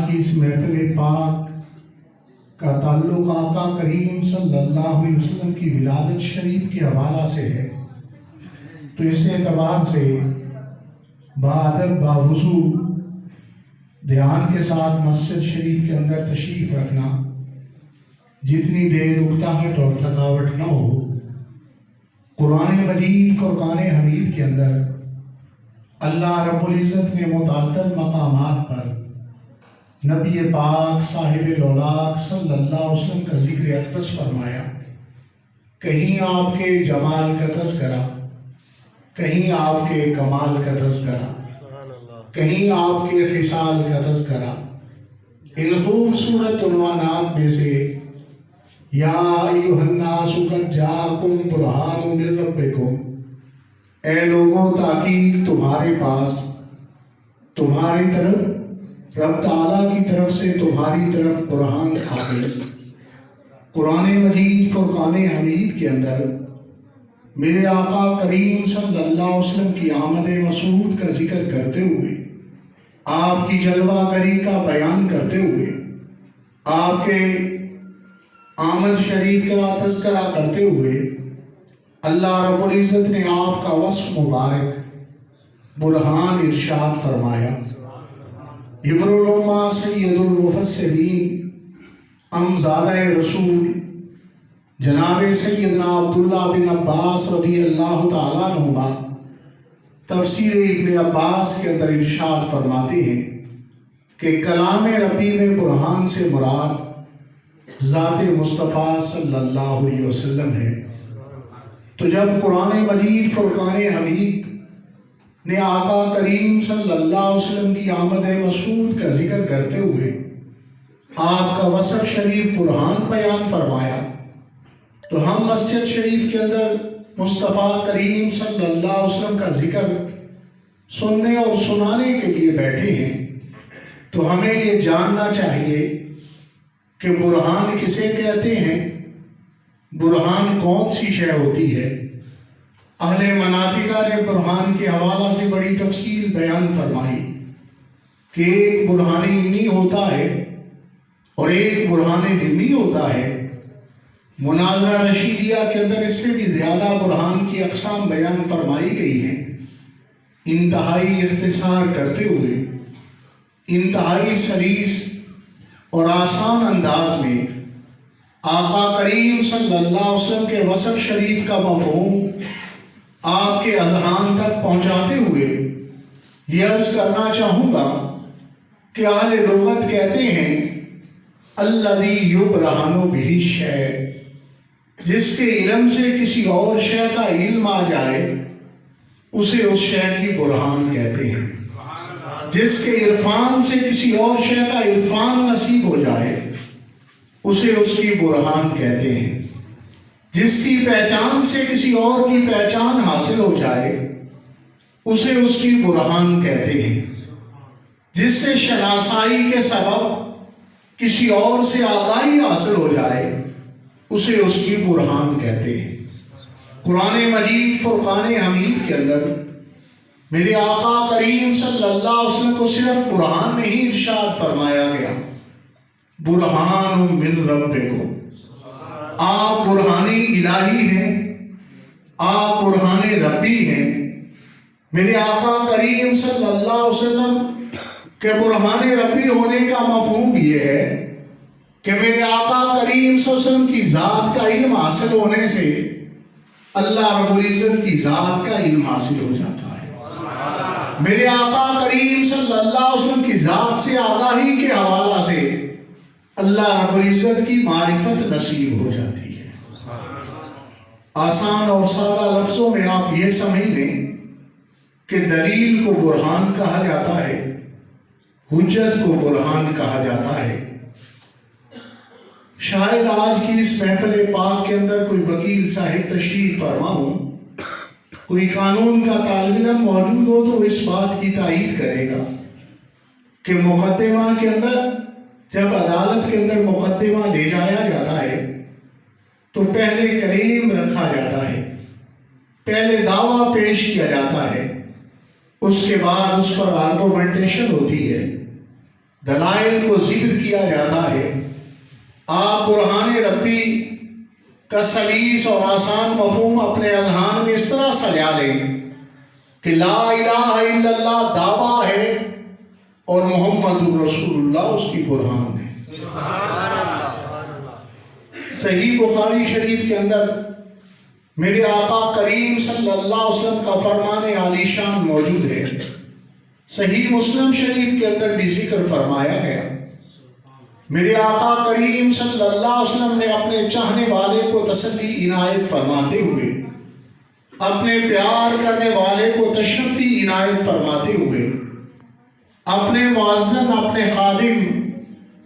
کی اس محفل پاک کا تعلق آقا کریم صلی اللہ علیہ وسلم کی ولادت شریف کے حوالہ سے ہے، تو اس اعتبار سے بادب باوضو دھیان کے ساتھ مسجد شریف کے اندر تشریف رکھنا، جتنی دیر اکتاہٹ اور تھکاوٹ نہ ہو۔ قرآن مجید فرقان حمید کے اندر اللہ رب العزت نے متعدد مقامات پر نبی پاک صاحب الاولاق صلی اللہ علیہ وسلم کا ذکر اقدس فرمایا۔ کہیں آپ کے جمال کا تذکرہ، کہیں آپ کے کمال کا تذکرہ، کہیں آپ کے خصال کا تذکرہ۔ ان خوبصورت عنوانات میں سے یا ایھا الناس قد جاءکم برہان من ربکم، اے لوگوں تحقیق تمہارے پاس تمہاری طرف رب تعالیٰ کی طرف سے تمہاری طرف برہان آ گئی۔ قرآن مجید فرقان حمید کے اندر میرے آقا کریم صلی اللہ علیہ وسلم کی آمد مسعود کا ذکر کرتے ہوئے، آپ کی جلوہ گری کا بیان کرتے ہوئے، آپ کے آمد شریف کا تذکرہ کرتے ہوئے اللہ رب العزت نے آپ کا وصف مبارک برہان ارشاد فرمایا۔ ابر الامہ سید المفسرین امزادہ رسول جناب سیدنا عبداللہ بن عباس رضی اللہ تعالیٰ عنہما تفسیر ابن عباس کے اندر ارشاد فرماتے ہیں کہ کلام ربی میں برہان سے مراد ذات مصطفیٰ صلی اللہ علیہ وسلم ہے۔ تو جب قرآن مجید فرقان حمید نے آقا کریم صلی اللہ علیہ وسلم کی آمد مسعود کا ذکر کرتے ہوئے آپ کا وصف شریف برہان بیان فرمایا، تو ہم مسجد شریف کے اندر مصطفیٰ کریم صلی اللہ علیہ وسلم کا ذکر سننے اور سنانے کے لیے بیٹھے ہیں۔ تو ہمیں یہ جاننا چاہیے کہ برہان کسے کہتے ہیں، برہان کون سی شے ہوتی ہے۔ اہل مناطقہ نے برہان کے حوالہ سے بڑی تفصیل بیان فرمائی کہ ایک برہان انی ہوتا ہے اور ایک برہان ضمنی ہوتا ہے۔ مناظرہ رشیدیہ کے اندر اس سے بھی زیادہ برہان کی اقسام بیان فرمائی گئی ہیں۔ انتہائی اختصار کرتے ہوئے انتہائی سلیس اور آسان انداز میں آقا کریم صلی اللہ علیہ وسلم کے وصف شریف کا مفہوم آپ کے اذہان تک پہنچاتے ہوئے یہ عرض کرنا چاہوں گا کہ اہل لغت کہتے ہیں الذی یبرہن بہ الشیء، جس کے علم سے کسی اور شے کا علم آ جائے اسے اس شے کی برہان کہتے ہیں۔ جس کے عرفان سے کسی اور شے کا عرفان نصیب ہو جائے اسے اس کی برہان کہتے ہیں۔ جس کی پہچان سے کسی اور کی پہچان حاصل ہو جائے اسے اس کی برہان کہتے ہیں۔ جس سے شناسائی کے سبب کسی اور سے آگاہی حاصل ہو جائے اسے اس کی برہان کہتے ہیں۔ قرآن مجید فرقان حمید کے اندر میرے آقا کریم صلی اللہ علیہ وسلم کو صرف برہان نہیں ارشاد فرمایا گیا، برہان من ربکم، آپ برہان الہی ہیں، آپ برہان ربی ہیں۔ میرے آقا کریم صلی اللہ علیہ وسلم کے برہان ربی ہونے کا مفہوم یہ ہے کہ میرے آقا کریم صلی اللہ علیہ وسلم کی ذات کا علم حاصل ہونے سے اللہ رب العزت کی ذات کا علم حاصل ہو جاتا ہے۔ میرے آقا کریم صلی اللہ علیہ وسلم کی ذات سے آگاہی کے حوالہ سے اللہ رب العزت کی معرفت نصیب ہو جاتی ہے۔ آسان اور سادہ لفظوں میں آپ یہ سمجھ لیں کہ دلیل کو برہان کہا جاتا ہے، حجت کو برہان کہا جاتا ہے۔ شاید آج کی اس محفل پاک کے اندر کوئی وکیل صاحب تشریف فرما ہو، کوئی قانون کا طالب علم موجود ہو تو اس بات کی تائید کرے گا کہ مقدمہ کے اندر جب عدالت کے اندر مقدمہ لے جایا جاتا ہے تو پہلے کلیم رکھا جاتا ہے، پہلے دعویٰ پیش کیا جاتا ہے، اس کے بعد اس پر آرگومنٹیشن ہوتی ہے، دلائل کو ذکر کیا جاتا ہے، آپ برہان ربی کا سلیس اور آسان مفہوم اپنے اذہان میں اس طرح سجا لیں کہ لا الہ الا اللہ دعویٰ ہے اور محمد رسول اللہ اس کی برہان ہے۔ صحیح بخاری شریف کے اندر میرے آقا کریم صلی اللہ علیہ وسلم کا فرمان عالی شان موجود ہے۔ صحیح مسلم شریف کے اندر بھی ذکر فرمایا گیا، میرے آقا کریم صلی اللہ علیہ وسلم نے اپنے چاہنے والے کو تسلی عنایت فرماتے ہوئے، اپنے پیار کرنے والے کو تشریفی عنایت فرماتے ہوئے، اپنے معزز اپنے خادم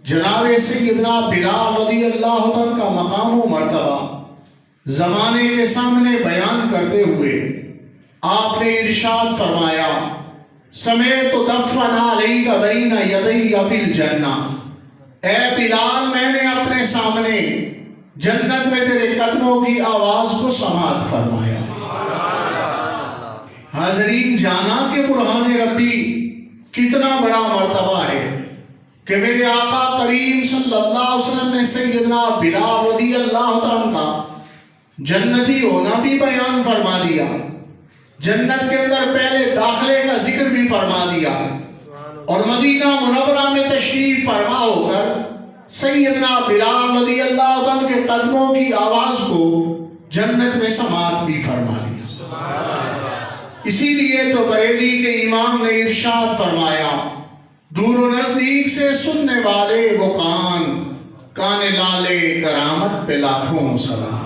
جناب سیدنا بلال رضی اللہ عنہ کا مقام و مرتبہ زمانے کے سامنے بیان کرتے ہوئے آپ نے ارشاد فرمایا، سمیت دفن علیک بین یدی فی الجنہ، اے بلال میں نے اپنے سامنے جنت میں تیرے قدموں کی آواز کو سماعت فرمایا۔ حاضرین، جانا کہ برہان ربی کتنا بڑا مرتبہ ہے کہ میرے آقا کریم صلی اللہ علیہ وسلم نے سیدنا بلال رضی اللہ عنہ کا جنتی ہونا بھی بیان فرما دیا، جنت کے اندر پہلے داخلے کا ذکر بھی فرما دیا، اور مدینہ منورہ میں تشریف فرما ہو کر سیدنا بلال رضی اللہ عنہ کے قدموں کی آواز کو جنت میں سماعت بھی فرما دیا۔ اسی لیے تو بریلی کے امام نے ارشاد فرمایا، دور و نزدیک سے سننے والے وہ کان لالے کرامت پہ لاکھوں سلام۔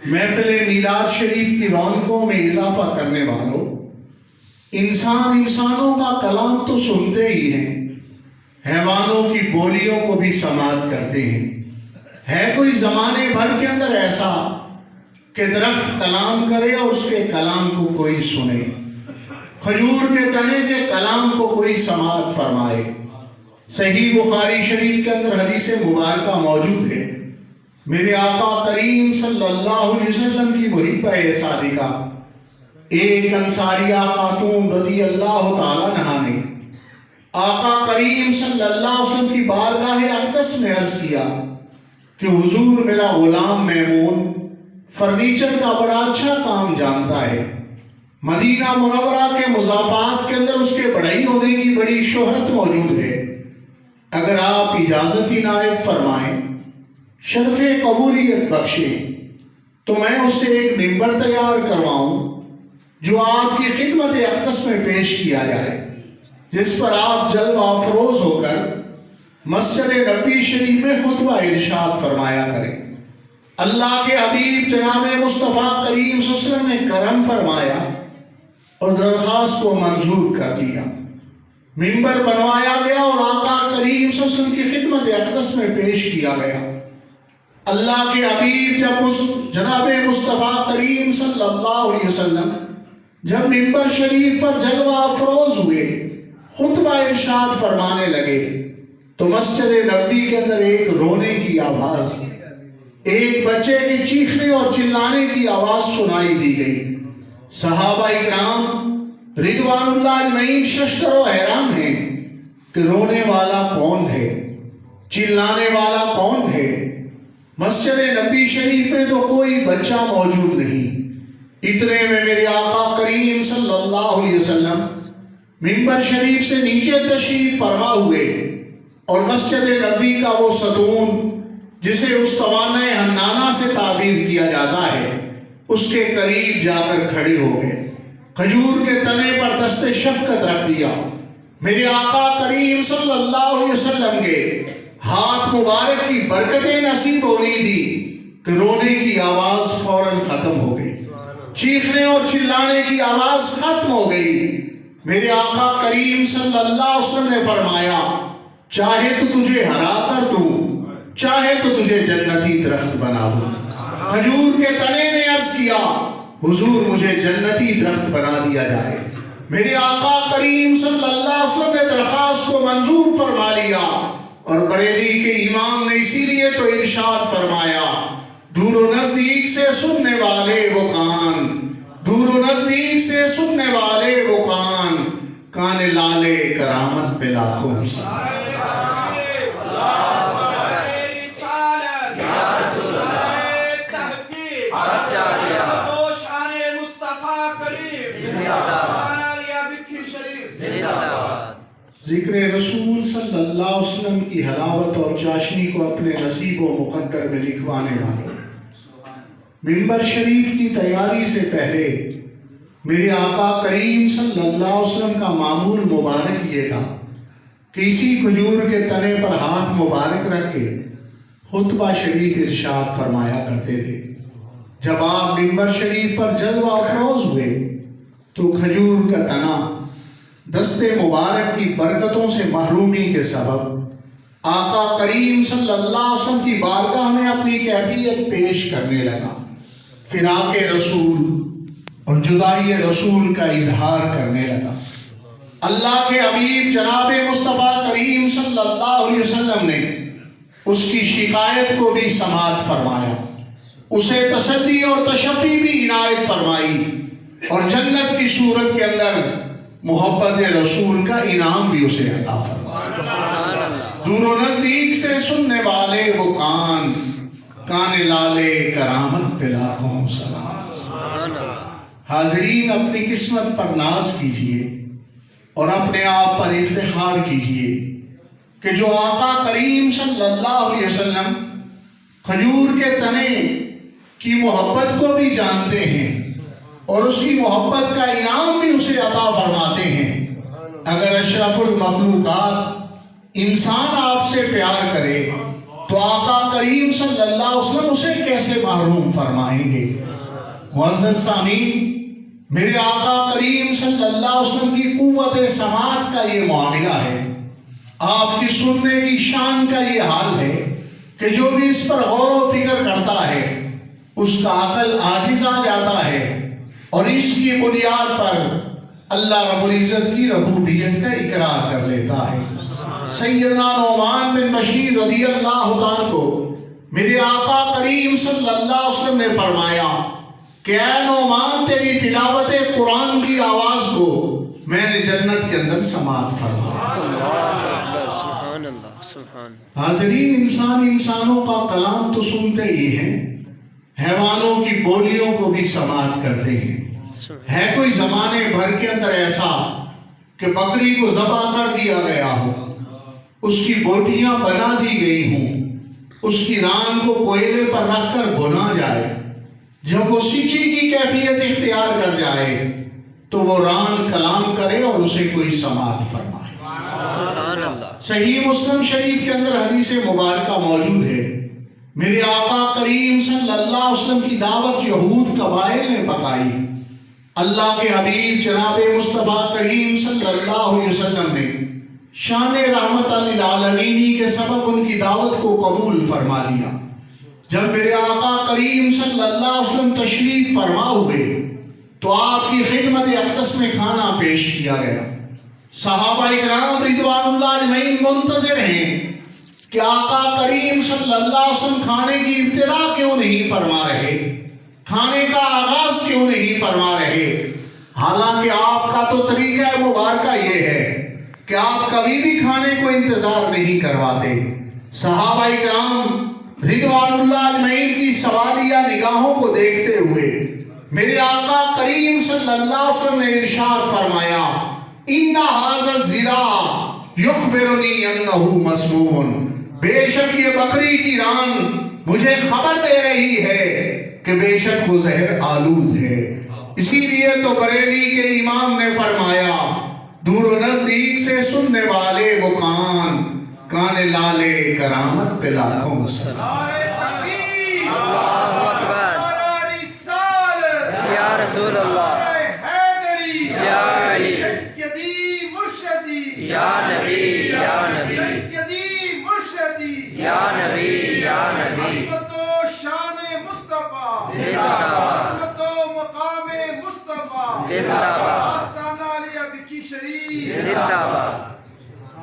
محفل میلاد شریف کی رونقوں میں اضافہ کرنے والوں، انسانوں کا کلام تو سنتے ہی ہیں، حیوانوں کی بولیوں کو بھی سماعت کرتے ہیں۔ ہے کوئی زمانے بھر کے اندر ایسا کہ درخت کلام کرے اور اس کے کلام کو کوئی سنے، کھجور کے تنے کے کلام کو کوئی سماعت فرمائے؟ صحیح بخاری شریف کے اندر حدیث مبارکہ موجود ہے، میرے آقا کریم صلی اللہ علیہ وسلم کی محبہ صادقہ ایک انصاریہ خاتون رضی اللہ تعالیٰ عنہا نے آقا کریم صلی اللہ علیہ وسلم کی بارگاہ اقدس میں عرض کیا کہ حضور، میرا غلام میمون فرنیچر کا بڑا اچھا کام جانتا ہے، مدینہ منورہ کے مضافات کے اندر اس کے بڑھائی ہونے کی بڑی شہرت موجود ہے، اگر آپ اجازت عنایت فرمائیں، شرف قبولیت بخشیں، تو میں اس سے ایک ممبر تیار کرواؤں جو آپ کی خدمت اقدس میں پیش کیا جائے، جس پر آپ جلوہ افروز ہو کر مسجد نبوی شریف میں خطبہ ارشاد فرمایا کریں۔ اللہ کے حبیب جناب مصطفیٰ کریم صلی اللہ علیہ وسلم نے کرم فرمایا اور درخواست کو منظور کر لیا، ممبر بنوایا گیا اور آقا کریم صلی اللہ علیہ وسلم کی خدمت اقدس میں پیش کیا گیا۔ اللہ کے حبیب جب جناب مصطفیٰ کریم صلی اللہ علیہ وسلم جب ممبر شریف پر جلوہ افروز ہوئے، خطبہ ارشاد فرمانے لگے، تو مسجد نبوی کے اندر ایک رونے کی آواز، ایک بچے کے چیخنے اور چلانے کی آواز سنائی دی گئی۔ صحابہ اکرام رضوان اللہ اجمعین ششدر و حیران ہیں کہ رونے والا کون ہے، چلانے والا کون ہے؟ مسجد نبوی شریف میں تو کوئی بچہ موجود نہیں، اتنے میں میرے آقا کریم صلی اللہ علیہ وسلم ممبر شریف سے نیچے تشریف فرما ہوئے اور مسجد نبوی کا وہ ستون جسے استوانہ حنانہ سے تعبیر کیا جاتا ہے، اس کے قریب جا کر کھڑے ہو گئے، کھجور کے تنے پر دست شفقت رکھ دیا، میرے آقا کریم صلی اللہ علیہ وسلم کے ہاتھ مبارک کی برکتیں نصیب ہونی دی کہ رونے کی آواز فوراً ختم ہو گئی، چیخنے اور چلانے کی آواز ختم ہو گئی۔ میرے آقا کریم صلی اللہ علیہ وسلم نے فرمایا، چاہے تو تجھے ہرا کر دوں، چاہے تو تجھے جنتی درخت بنا دوں۔ کھجور کے تنے نے عرض کیا، حضور مجھے جنتی درخت بنا دیا جائے۔ میرے آقا کریم صلی اللہ علیہ وسلم نے درخواست کو منظور فرما لیا، اور بریلی کے امام نے اسی لیے تو ارشاد فرمایا، دور و نزدیک سے سننے والے وہ کان، دور و نزدیک سے سننے والے وہ کان، کان لالے کرامت پہ لاکھوں ذکر رسول صلی اللہ علیہ وسلم کی حلاوت اور چاشنی کو اپنے نصیب و مقدر میں لکھوانے والوں، منبر شریف کی تیاری سے پہلے میرے آقا کریم صلی اللہ علیہ وسلم کا معمول مبارک یہ تھا کہ اسی کھجور کے تنے پر ہاتھ مبارک رکھ کے خطبہ شریف ارشاد فرمایا کرتے تھے۔ جب آپ منبر شریف پر جلوہ افروز ہوئے تو کھجور کا تنا دست مبارک کی برکتوں سے محرومی کے سبب آقا کریم صلی اللہ علیہ وسلم کی بارگاہ میں اپنی کیفیت پیش کرنے لگا، فراق رسول اور جدائی رسول کا اظہار کرنے لگا۔ اللہ کے حبیب جناب مصطفیٰ کریم صلی اللہ علیہ وسلم نے اس کی شکایت کو بھی سماعت فرمایا، اسے تسلی اور تشفی بھی عنایت فرمائی، اور جنت کی صورت کے اندر محبت رسول کا انعام بھی اسے عطا فرمایا۔ دور و نزدیک سے سننے والے وہ کان لالے کرامت پہ لاکھوں سلام۔ حاضرین، اپنی قسمت پر ناز کیجئے اور اپنے آپ پر افتخار کیجئے کہ جو آقا کریم صلی اللہ علیہ وسلم کھجور کے تنے کی محبت کو بھی جانتے ہیں اور اس کی محبت کا انعام بھی اسے عطا فرماتے ہیں۔ اگر اشرف المخلوقات انسان آپ سے پیار کرے تو آقا کریم صلی اللہ علیہ وسلم اسے کیسے محروم فرمائیں گے؟ معزز سامعین، میرے آقا کریم صلی اللہ علیہ وسلم کی قوت سماعت کا یہ معاملہ ہے، آپ کی سننے کی شان کا یہ حال ہے کہ جو بھی اس پر غور و فکر کرتا ہے اس کا عقل عاجز آ جاتا ہے اور اس کی بنیاد پر اللہ رب العزت کی ربوبیت کا اقرار کر لیتا ہے۔ سیدنا نعمان بن بشیر رضی اللہ عنہ کو میرے آقا کریم صلی اللہ علیہ وسلم نے فرمایا کہ اے نعمان، تیری تلاوت قرآن کی آواز کو میں نے جنت کے اندر سماعت فرمایا۔ حاضرین، انسانوں کا کلام تو سنتے ہی ہیں، حیوانوں کی بولیوں کو بھی سماعت کرتے ہیں۔ ہے کوئی زمانے بھر کے اندر ایسا کہ بکری کو ذبح کر دیا گیا ہو، اس کی بوٹیاں بنا دی گئی ہوں، اس کی ران کو کوئلے پر رکھ کر بھنا جائے، جب وہ سچی کی کیفیت اختیار کر جائے تو وہ ران کلام کرے اور اسے کوئی سماعت فرمائے؟ سبحان اللہ۔ صحیح مسلم شریف کے اندر حدیث مبارکہ موجود ہے، میرے آقا کریم صلی اللہ علیہ وسلم کی دعوت یہود قبائل نے پکائی، اللہ کے حبیب جناب مصطفیٰ کریم صلی اللہ علیہ وسلم نے شان رحمت للعالمینی کے سبب ان کی دعوت کو قبول فرما لیا۔ جب میرے آقا کریم صلی اللہ علیہ وسلم تشریف فرما ہوئے تو آپ کی خدمت اقدس میں کھانا پیش کیا گیا۔ صحابہ اکرام رضوان اللہ اجمعین منتظر ہیں کہ آقا کریم صلی اللہ علیہ وسلم کھانے کی ابتدا کیوں نہیں فرما رہے، کھانے کا آغاز کیوں نہیں فرما رہے، حالانکہ آپ کا تو طریقہ مبارکہ یہ ہے کہ آپ کبھی بھی کھانے کو انتظار نہیں کرواتے۔ صحابہ اکرام رضوان اللہ اجمعین کی سوالیہ نگاہوں کو دیکھتے ہوئے میرے آقا کریم صلی اللہ علیہ وسلم نے ارشاد فرمایا، اِنَّ هَذَا الزِّرَاعَ يُخْبِرُنِي أَنَّهُ مَسْمُومٌ، بے شک یہ بکری کی ران مجھے خبر دے رہی ہے کہ بے شک وہ زہر آلود ہے۔ اسی لیے تو بریلی کے امام نے فرمایا، دور و نزدیک سے سننے والے وہ کان لالے کرامت پہ لاکھوں سلام۔ اللہ اکبر، یا رسول اللہ، یا علی، یا نبی، یا نبی، یا نبی، یا نبی، زندہ باد، زندہ باد، زندہ باد۔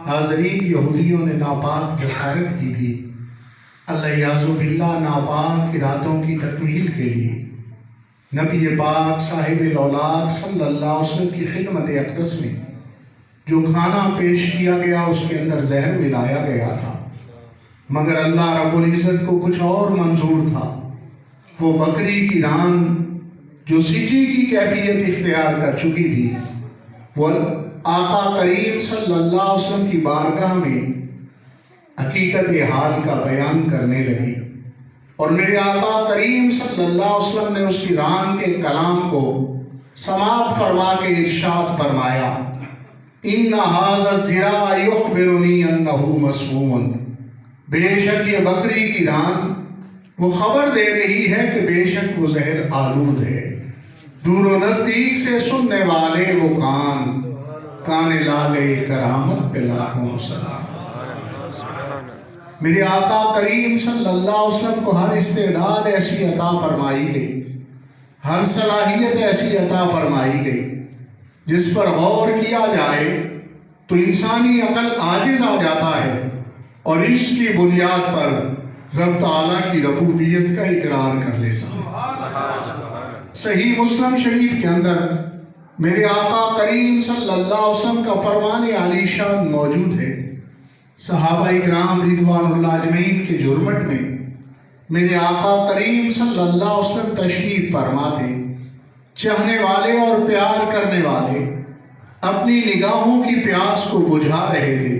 حاضرین، یہودیوں نے ناپاک جسارت کی تھی، اللہ یعز باللہ ناپاک ارادوں کی تکمیل کے لیے نبی پاک صاحب الاولاق صلی اللہ علیہ وسلم کی خدمت اقدس میں جو کھانا پیش کیا گیا اس کے اندر زہر ملایا گیا تھا، مگر اللہ رب العزت کو کچھ اور منظور تھا۔ وہ بکری کی ران جو سجی کی کیفیت اختیار کر چکی تھی، وہ آقا کریم صلی اللہ علیہ وسلم کی بارگاہ میں حقیقت حال کا بیان کرنے لگی، اور میرے آقا کریم صلی اللہ علیہ وسلم نے اس کی ران کے کلام کو سماعت فرما کے ارشاد فرمایا، ان ھذا الذراع یخبرنی انہ مسموم، بے شک یہ بکری کی ران وہ خبر دے رہی ہے کہ بے شک وہ زہر آلود ہے۔ دور و نزدیک سے سننے والے وہ کان لالے کرامت پہ لاکھوں سلام۔ میرے آقا کریم صلی اللہ علیہ وسلم کو ہر استعداد ایسی عطا فرمائی گئی، ہر صلاحیت ایسی عطا فرمائی گئی جس پر غور کیا جائے تو انسانی عقل عاجز آ جاتا ہے، اور اس کی بنیاد پر رب تعالیٰ کی ربوبیت کا اقرار کر لیتا ہے۔ صحیح مسلم شریف کے اندر میرے آقا کریم صلی اللہ علیہ وسلم کا فرمان عالی شان موجود ہے۔ صحابہ اکرام رضوان اللہ اجمعین کے جرمٹ میں میرے آقا کریم صلی اللہ علیہ وسلم تشریف فرما تھے۔ چاہنے والے اور پیار کرنے والے اپنی نگاہوں کی پیاس کو بجھا رہے تھے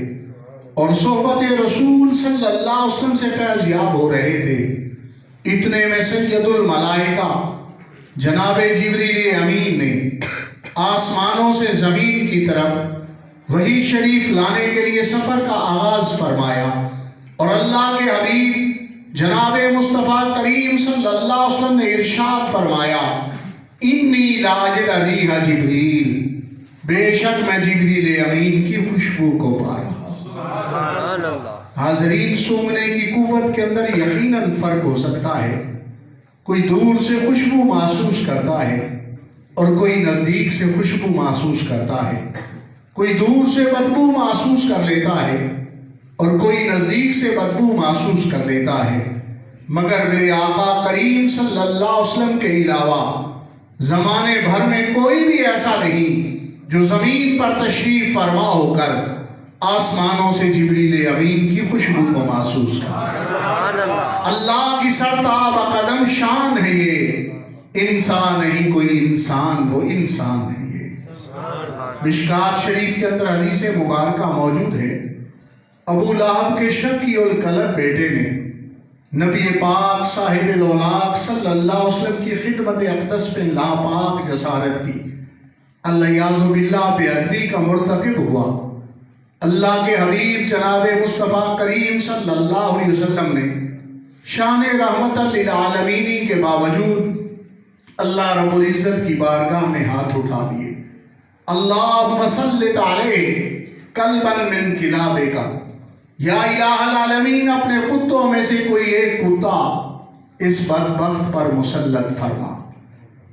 اور صحبت رسول صلی اللہ علیہ وسلم سے فیض یاب ہو رہے تھے۔ اتنے میں سید الملائکہ جناب جبریل امین نے آسمانوں سے زمین کی طرف وحی شریف لانے کے لیے سفر کا آغاز فرمایا، اور اللہ کے حبیب جناب مصطفیٰ کریم صلی اللہ علیہ وسلم نے ارشاد فرمایا، انی لاجد ریح جبریل، بے شک میں جبریل امین کی خوشبو کو پا رہا ہوں۔ حاضرین، سونگھنے کی قوت کے اندر یقیناً فرق ہو سکتا ہے۔ کوئی دور سے خوشبو محسوس کرتا ہے اور کوئی نزدیک سے خوشبو محسوس کرتا ہے، کوئی دور سے بدبو محسوس کر لیتا ہے اور کوئی نزدیک سے بدبو محسوس کر لیتا ہے، مگر میرے آقا کریم صلی اللہ علیہ وسلم کے علاوہ زمانے بھر میں کوئی بھی ایسا نہیں جو زمین پر تشریف فرما ہو کر آسمانوں سے جبریل امین کی خوشبو کو محسوس کرے۔ اللہ کی سرتاب قدم شان ہے یہ، انسان نہیں کوئی انسان، وہ انسان نہیں ہے۔ مشکات شریف کے اندر حدیث مبارکہ موجود ہے، ابو لہب کے شکی القلب بیٹے نے نبی پاک صاحب الاولاق صلی اللہ علیہ وسلم کی خدمت اقدس پہ ناپاک جسارت کی، اللہ باللہ بے ادبی کا مرتکب ہوا۔ اللہ کے حبیب جناب مصطفیٰ کریم صلی اللہ علیہ وسلم نے شان رحمت للعالمینی کے باوجود اللہ رب العزت کی بارگاہ میں ہاتھ اٹھا دیے، اللہم سلط علیہ قلبا من کلابک، یا الہ العالمین اپنے کتوں میں سے کوئی ایک کتا اس بدبخت پر مسلط فرما۔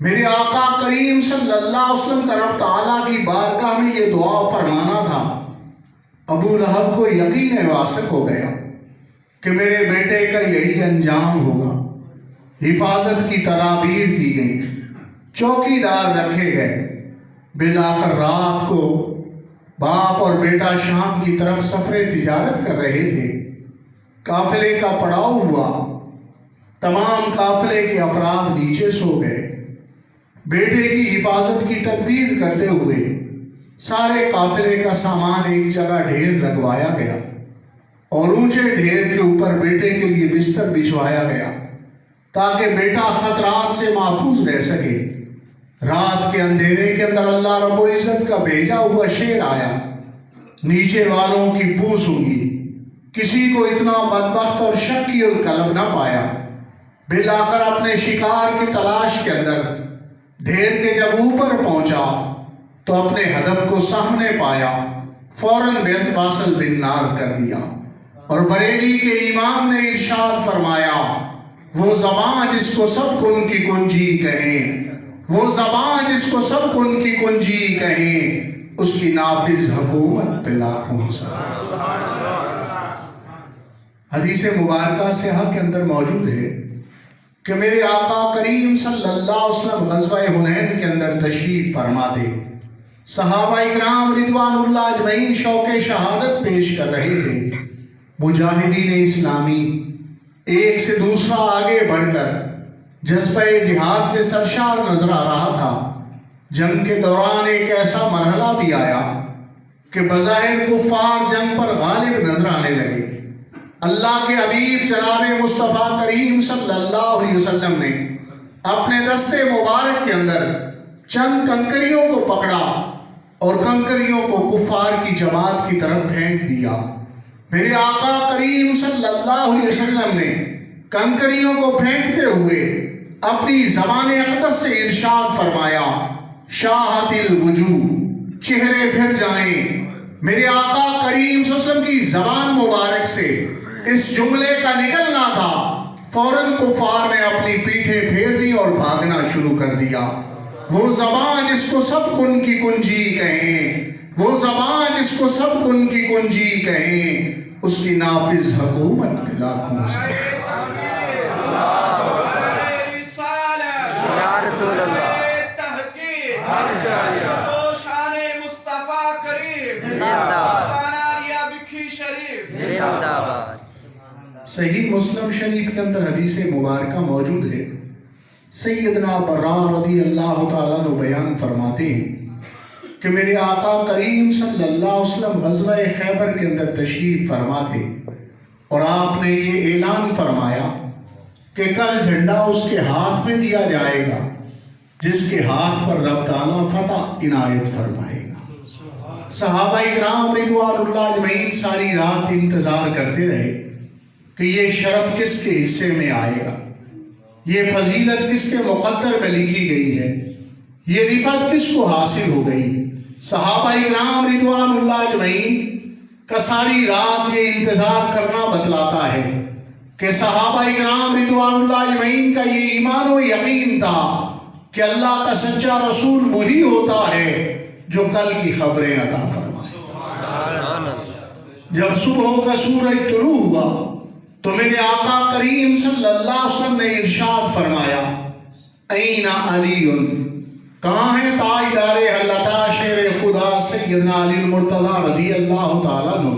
میرے آقا کریم صلی اللہ علیہ وسلم کا رب تعالیٰ کی بارگاہ میں یہ دعا فرمانا تھا۔ ابو لہب کو یقین واثق ہو گیا کہ میرے بیٹے کا یہی انجام ہوگا۔ حفاظت کی تدابیر کی گئی، چوکی دار رکھے گئے۔ بالآخر رات کو باپ اور بیٹا شام کی طرف سفر تجارت کر رہے تھے، قافلے کا پڑاؤ ہوا، تمام قافلے کے افراد نیچے سو گئے۔ بیٹے کی حفاظت کی تدبیر کرتے ہوئے سارے قافلے کا سامان ایک جگہ ڈھیر لگوایا گیا اور اونچے ڈھیر کے اوپر بیٹے کے لیے بستر بچھوایا گیا تاکہ بیٹا خطرات سے محفوظ رہ سکے۔ رات کے اندھیرے کے اندر اللہ رب العزت کا بھیجا ہوا شیر آیا، نیچے والوں کی بو سونگھی، کسی کو اتنا بدبخت اور شکی القلب نہ پایا۔ بالآخر اپنے شکار کی تلاش کے اندر ڈھیر کے جب اوپر پہنچا تو اپنے ہدف کو سامنے پایا، فوراً واصل بن نار کر دیا۔ اور بریلی کے امام نے ارشاد فرمایا، وہ زبان جس کو سب کن کی کنجی کہیں، وہ زبان جس کو سب کن کی کنجی کہیں، اس کی نافذ حکومت پہ لاکھوں سلام۔ حدیث مبارکہ صحیح کے اندر موجود ہے کہ میرے آقا کریم صلی اللہ علیہ وسلم غزوہ حنین کے اندر تشریف فرما تھے۔ صحابہ اکرام رضوانullah اجمعین شوق شہادت پیش کر رہے تھے. مجاہدین اسلامی ایک سے دوسرا آگے بڑھ کر جذبہ جہاد سے سرشار نظر آ رہا تھا. جنگ کے دوران ایک ایسا مرحلہ بھی آیا کہ بظاہر کفار جنگ پر غالب نظر آنے لگے. اللہ کے حبیب جناب مصطفیٰ کریم صلی اللہ علیہ وسلم نے اپنے دستے مبارک کے اندر چند کنکریوں کو پکڑا اور کنکریوں کو کفار کی جماعت کی طرف پھینک دیا. میرے آقا کریم صلی اللہ علیہ وسلم نے کنکریوں کو پھینکتے ہوئے اپنی زبان اقدس سے ارشاد فرمایا شاہت الوجوہ، چہرے پھر جائیں. میرے آقا کریم صلی اللہ علیہ وسلم کی زبان مبارک سے اس جملے کا نکلنا تھا، فوراً کفار نے اپنی پیٹھیں پھیر لی اور بھاگنا شروع کر دیا. وہ زبان جس کو سب کن کی کنجی کہیں، وہ زبان جس کو سب کن کی کنجی کہیں، اس کی نافذ حکومت لاکھوں سے. یا رسول اللہ زندہ باد. صحیح مسلم شریف کے اندر حدیث مبارکہ موجود ہے. سیدنا برا رضی اللہ تعالیٰ عنہ بیان فرماتے ہیں کہ میرے آقا کریم صلی اللہ علیہ وسلم غزوہ خیبر کے اندر تشریف فرما تھے اور آپ نے یہ اعلان فرمایا کہ کل جھنڈا اس کے ہاتھ میں دیا جائے گا جس کے ہاتھ پر رب تعالیٰ فتح عنایت فرمائے گا. صحابہ اکرام رضوانullah اجمعین ساری رات انتظار کرتے رہے کہ یہ شرف کس کے حصے میں آئے گا، یہ فضیلت کس کے مقدر میں لکھی گئی ہے، یہ رفعت کس کو حاصل ہو گئی. صحابہ اکرام رضوانullah اجمعین کا ساری رات یہ انتظار کرنا بتلاتا ہے کہ صحابہ اکرام رضوانullah اجمعین کا یہ ایمان و یقین تھا کہ اللہ کا سچا رسول وہی ہوتا ہے جو کل کی خبریں عطا فرمائے. جب صبح کا سورج طلوع ہوا تو میرے آقا کریم صلی اللہ علیہ وسلم نے ارشاد فرمایا این علی، کہاں ہے تاجدار حلتا شیر خدا سیدنا علی المرتضی رضی اللہ تعالیٰ عنہ.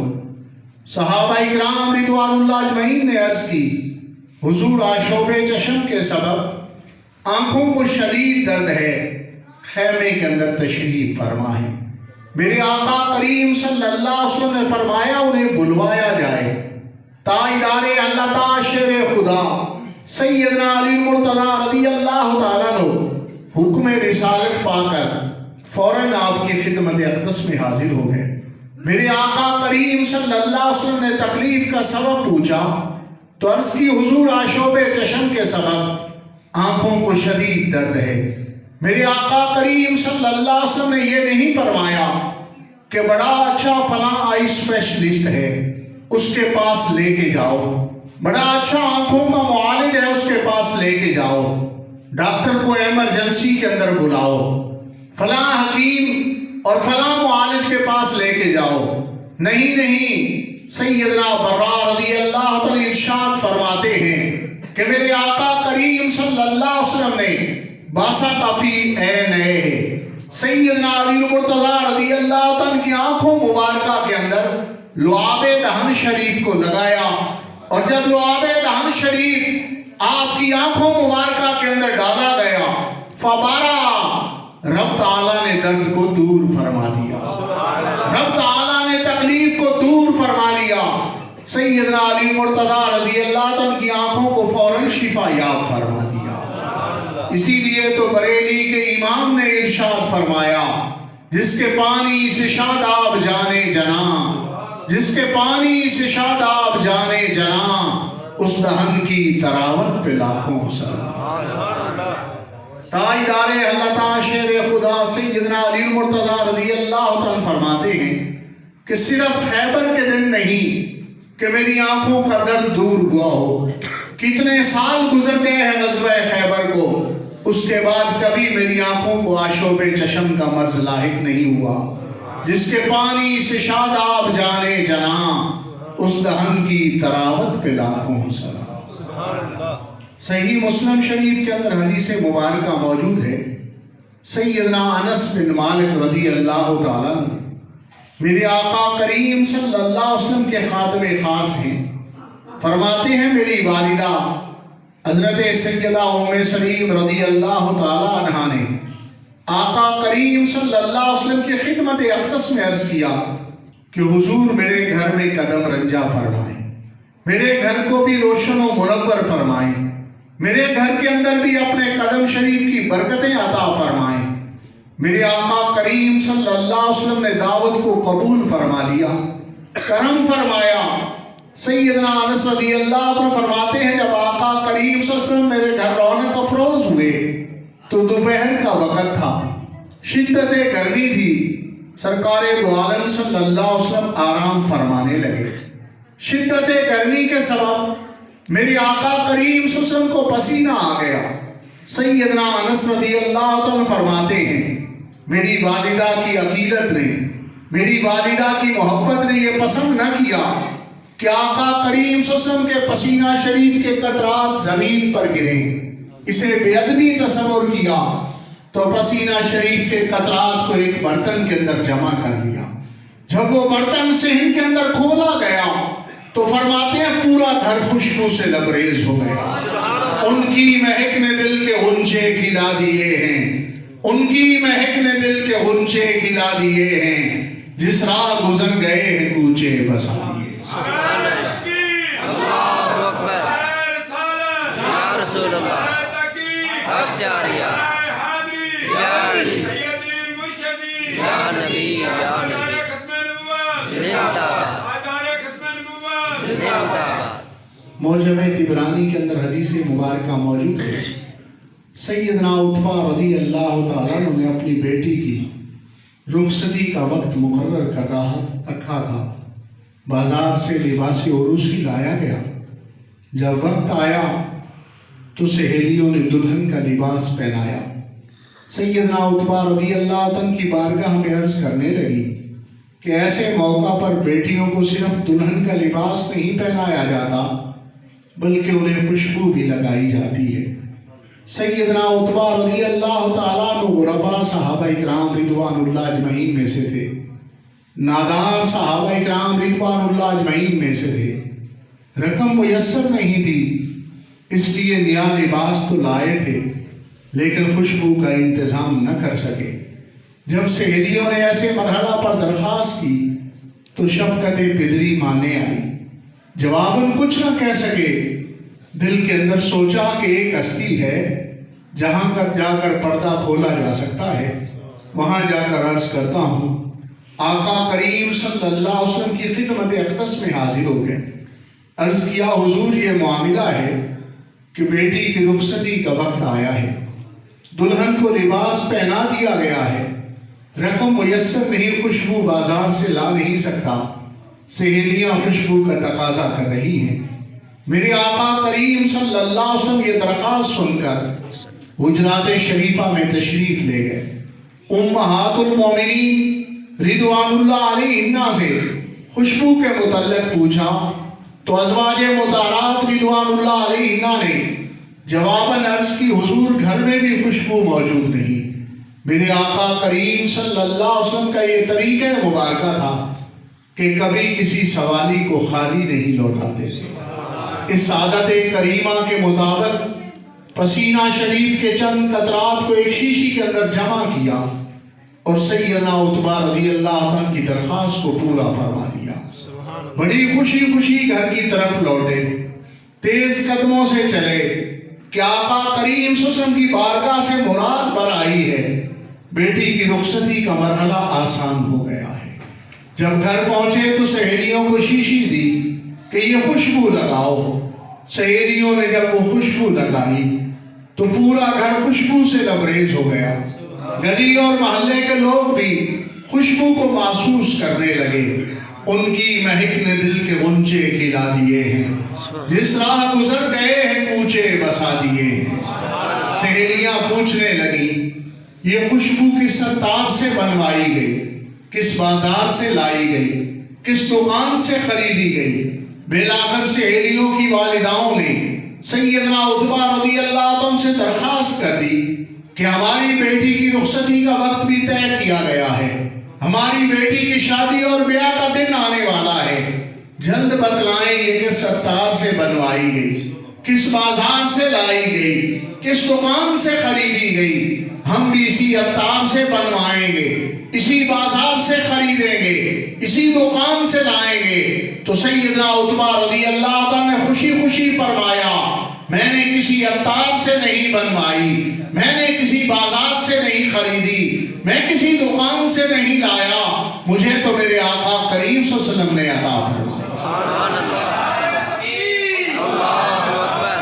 صحابہ اکرام رضوانullah اجمعین نے عرض کی حضور آشوب چشم کے سبب آنکھوں کو شدید درد ہے، خیمے کے اندر تشریف فرما ہے. میرے آقا کریم صلی اللہ علیہ وسلم نے فرمایا انہیں بلوایا جائے. تاجدار حلتا شیر خدا سیدنا علی المرتضی رضی اللہ تعالیٰ عنہ حکم رسالت پا کر فوراً آپ کی خدمت اقدس میں حاضر ہو گئے. میرے آقا کریم صلی اللہ علیہ وسلم نے تکلیف کا سبب پوچھا تو عرض کی حضور آشوب چشم کے سبب آنکھوں کو شدید درد ہے. میرے آقا کریم صلی اللہ علیہ وسلم نے یہ نہیں فرمایا کہ بڑا اچھا فلاں آئی اسپیشلسٹ ہے اس کے پاس لے کے جاؤ، بڑا اچھا آنکھوں کا معالج ہے اس کے پاس لے کے جاؤ، ڈاکٹر کو ایمرجنسی کے اندر بلاؤ، فلاں حکیم اور فلاں معالج کے پاس لے کے جاؤ. نہیں، سیدنا برا رضی اللہ تعالی ارشاد فرماتے ہیں کہ میرے آقا کریم صلی اللہ علیہ وسلم نے باسا کافی عین ہے سیدنا علی المرتضی رضی اللہ تعالی کی آنکھوں مبارکہ کے اندر لعاب دہن شریف کو لگایا اور جب لعاب دہن شریف آپ کی آنکھوں مبارکہ کے اندر ڈالا گیا فبارا، رب تعالیٰ نے درد کو دور فرما دیا، رب تعالیٰ نے تکلیف کو دور فرما لیا. سیدنا علی مرتضی رضی اللہ عنہ کی آنکھوں کو فوراً شفا یاب فرما دیا. اسی لیے تو بریلی کے امام نے ارشاد فرمایا جس کے پانی سے شاداب جانے جنا، جس کے پانی سے شاداب جانے جنا، اس دہن کی تراوت پہ لاکھوں سلام. تاجدار حلتا شیر خدا سیدنا علی المرتضی رضی اللہ عنہ فرماتے ہیں کہ صرف خیبر کے دن نہیں کہ میری آنکھوں کا درد دور ہوا ہو، کتنے سال گزر گئے ہیں غزوہ خیبر کو، اس کے بعد کبھی میری آنکھوں کو آشوب چشم کا مرض لاحق نہیں ہوا. جس کے پانی سے شاداب جانے جنا، اس دہن کی تراوت پہ لاکھوں سلام. صحیح مسلم شریف کے اندر حدیث مبارکہ موجود ہے سیدنا انس بن مالک رضی اللہ تعالیٰ عنہ میرے آقا کریم صلی اللہ علیہ وسلم کے خادم خاص ہیں. فرماتے ہیں میری والدہ حضرت سیدہ ام سلیم رضی اللہ تعالیٰ عنہ نے آقا کریم صلی اللہ علیہ وسلم کی خدمت اقدس میں عرض کیا کہ حضور میرے گھر میں قدم رنجا فرمائیں، میرے گھر کو بھی روشن و منور فرمائیں، میرے گھر کے اندر بھی اپنے قدم شریف کی برکتیں عطا فرمائیں. میرے آقا کریم صلی اللہ علیہ وسلم نے دعوت کو قبول فرما لیا، کرم فرمایا. سیدنا انس رضی اللہ عنہ فرماتے ہیں جب آقا کریم صلی اللہ علیہ وسلم میرے گھر رونق افروز ہوئے تو دوپہر کا وقت تھا، شدت گرمی تھی. سرکار دو عالم صلی اللہ علیہ وسلم آرام فرمانے لگے. شدت گرمی کے سبب میرے آقا کریم صلی اللہ علیہ وسلم کو پسینہ آ گیا. سیدنا انس رضی اللہ عنہ فرماتے ہیں میری والدہ کی عقیدت نے، میری والدہ کی محبت نے یہ پسند نہ کیا کہ آقا کریم صلی اللہ علیہ وسلم کے پسینہ شریف کے قطرات زمین پر گریں. اسے بے ادبی تصور کیا تو پسینہ شریف کے قطرات کو ایک برتن کے اندر جمع کر دیا. جب وہ برتن صحن کے اندر کھولا گیا تو فرماتے ہیں پورا گھر خوشبو سے لبریز ہو گیا. ان کی مہک نے دل کے غنچے کھلا دیے ہیں، ان کی مہک نے دل کے غنچے کھلا دیے ہیں، جس راہ گزر گئے ہیں کوچے بسا دیے. اللہ اکبر. یا رسول اللہ حق جاریہ یا علی یا نبی یا نبی. زندہ باد زندہ باد. موجم طبرانی کے اندر حدیث مبارکہ موجود ہے. سیدنا عتبہ رضی اللہ تعالیٰ عنہ نے اپنی بیٹی کی رخصتی کا وقت مقرر کر رکھا تھا. بازار سے لباس عروسی لایا گیا. جب وقت آیا تو سہیلیوں نے دلہن کا لباس پہنایا. سیدنا عتبہ رضی اللہ عنہ کی بارگاہ میں عرض کرنے لگی کہ ایسے موقع پر بیٹیوں کو صرف دلہن کا لباس نہیں پہنایا جاتا بلکہ انہیں خوشبو بھی لگائی جاتی ہے. سیدنا عتبہ رضی اللہ تعالیٰ عنہ غربا صحابہ اکرام رضوان اللہ اجمعین میں سے تھے، نادار صحابہ اکرام رضوان اللہ اجمعین میں سے تھے. رقم میسر نہیں تھی اس لیے نیا لباس تو لائے تھے لیکن خوشبو کا انتظام نہ کر سکے. جب سہیلیوں نے ایسے مرحلہ پر درخواست کی تو شفقت پدری مانے آئی. جواباً کچھ نہ کہہ سکے، دل کے اندر سوچا کہ ایک ہستی ہے جہاں جا کر پردہ کھولا جا سکتا ہے، وہاں جا کر عرض کرتا ہوں. آقا کریم صلی اللہ علیہ وسلم کی خدمت اقدس میں حاضر ہو گئے. عرض کیا حضور یہ معاملہ ہے کہ بیٹی کی رخصتی کا وقت آیا ہے، دلہن کو لباس پہنا دیا گیا ہے، رقم میسر نہیں، خوشبو بازار سے لا نہیں سکتا، سہیلیاں خوشبو کا تقاضا کر رہی ہیں. میرے آقا کریم صلی اللہ علیہ وسلم یہ درخواست سن کر حجرات شریفہ میں تشریف لے گئے. امہات المومنین رضوان اللہ علیہن سے خوشبو کے متعلق پوچھا تو ازواج مطہرات رضوان اللہ علیہن نے جواباً عرض کی حضور گھر میں بھی خوشبو موجود نہیں. میرے آقا کریم صلی اللہ علیہ وسلم کا یہ طریقہ مبارکہ تھا کہ کبھی کسی سوالی کو خالی نہیں لوٹاتے تھے. اس عادت کریمہ کے مطابق پسینہ شریف کے چند قطرات کو ایک شیشی کے اندر جمع کیا اور سیدنا عتبہ رضی اللہ عنہ کی درخواست کو پورا فرما دیا. بڑی خوشی خوشی گھر کی طرف لوٹے، تیز قدموں سے چلے کہ آقا کریم صلی اللہ علیہ وسلم کی بارگاہ سے مراد بر آئی ہے. بیٹی کی رخصتی کا مرحلہ آسان ہو گیا ہے. جب گھر پہنچے تو سہیلیوں کو شیشی دی کہ یہ خوشبو لگاؤ. سہیلیوں نے جب وہ خوشبو لگائی تو پورا گھر خوشبو سے لبریز ہو گیا. گلی اور محلے کے لوگ بھی خوشبو کو محسوس کرنے لگے. ان کی مہک نے دل کے غنچے کھلا دیے ہیں، جس راہ گزر گئے ہیں کوچے بسا دیے ہیں. سہیلیاں پوچھنے لگی یہ خوشبو کس ستار سے بنوائی گئی، کس بازار سے لائی گئی، کس دکان سے خریدی گئی. بالآخر سہیلیوں کی والداؤں نے سیدنا عتبہ رضی اللہ عنہ سے درخواست کر دی کہ ہماری بیٹی کی رخصتی کا وقت بھی طے کیا گیا ہے، ہماری بیٹی کی شادی اور بیاہ کا دن آنے والا ہے، جلد بتلائیں یہ کس ستار سے بنوائی گئی، کس بازار سے لائی گئی، کس دکان سے خریدی گئی؟ ہم بھی اسی اتار سے بنوائیں گے، اسی بازار سے خریدیں گے، اسی دکان سے لائیں گے۔ تو سیدنا عتبہ رضی اللہ عنہ نے خوشی خوشی فرمایا، میں نے کسی اتار سے نہیں بنوائی، میں نے کسی بازار سے نہیں خریدی، میں کسی دکان سے نہیں لایا، مجھے تو میرے آقا کریم صلی اللہ علیہ وسلم نے عطا فرمایا۔ سبحان اللہ، اللہ اکبر،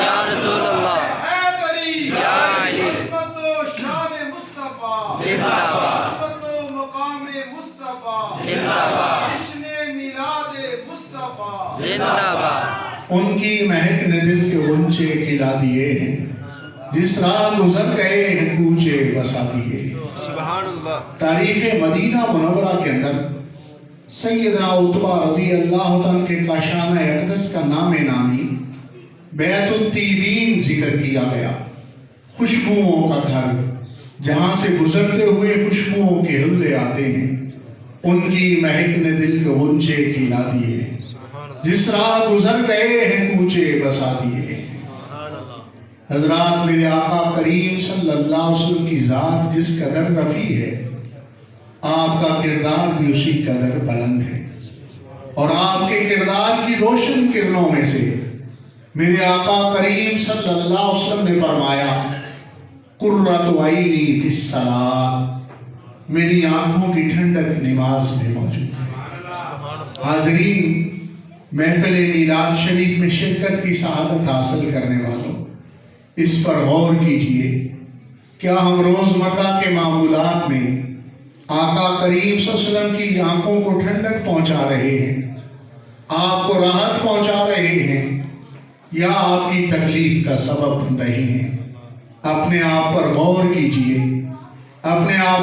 یا رسول اللہ، یا علی، زندہ باد، زندہ باد، زندہ باد۔ ان کی مہک نے دل کے غنچے کھلا دیے ہیں، جس راہ گزر گئے ہیں کوچے بسا دیے۔ سبحان اللہ۔ تاریخ مدینہ منورہ کے اندر سیدنا عتبہ رضی اللہ عنہ کے کاشانہ اقدس کا نام نامی بیت الطیبین ذکر کیا گیا، خوشبوؤں کا گھر، جہاں سے گزرتے ہوئے خوشبوؤں کے حلے آتے ہیں۔ ان کی مہک نے دل کے غنچے کھلا دیے، جس راہ گزر گئے ہیں کوچے بسا دیے۔ حضرات، میرے آقا کریم صلی اللہ علیہ وسلم کی ذات جس قدر رفیع ہے، آپ کا کردار بھی اسی قدر بلند ہے، اور آپ کے کردار کی روشن کرنوں میں سے میرے آقا کریم صلی اللہ علیہ وسلم نے فرمایا، قرۃ عینی فی الصلاۃ، میری آنکھوں کی ٹھنڈک نماز میں موجود ہے۔ حاضرین، محفل میلاد شریف میں شرکت کی سعادت حاصل کرنے والوں، اس پر غور کیجئے، کیا ہم روزمرہ کے معمولات میں آقا کریم صلی اللہ علیہ وسلم کی آنکھوں کو ٹھنڈک پہنچا رہے ہیں، آپ کو راحت پہنچا رہے ہیں، یا آپ کی تکلیف کا سبب بن رہے ہیں؟ اپنے آپ پر غور کیجئے، اپنے آپ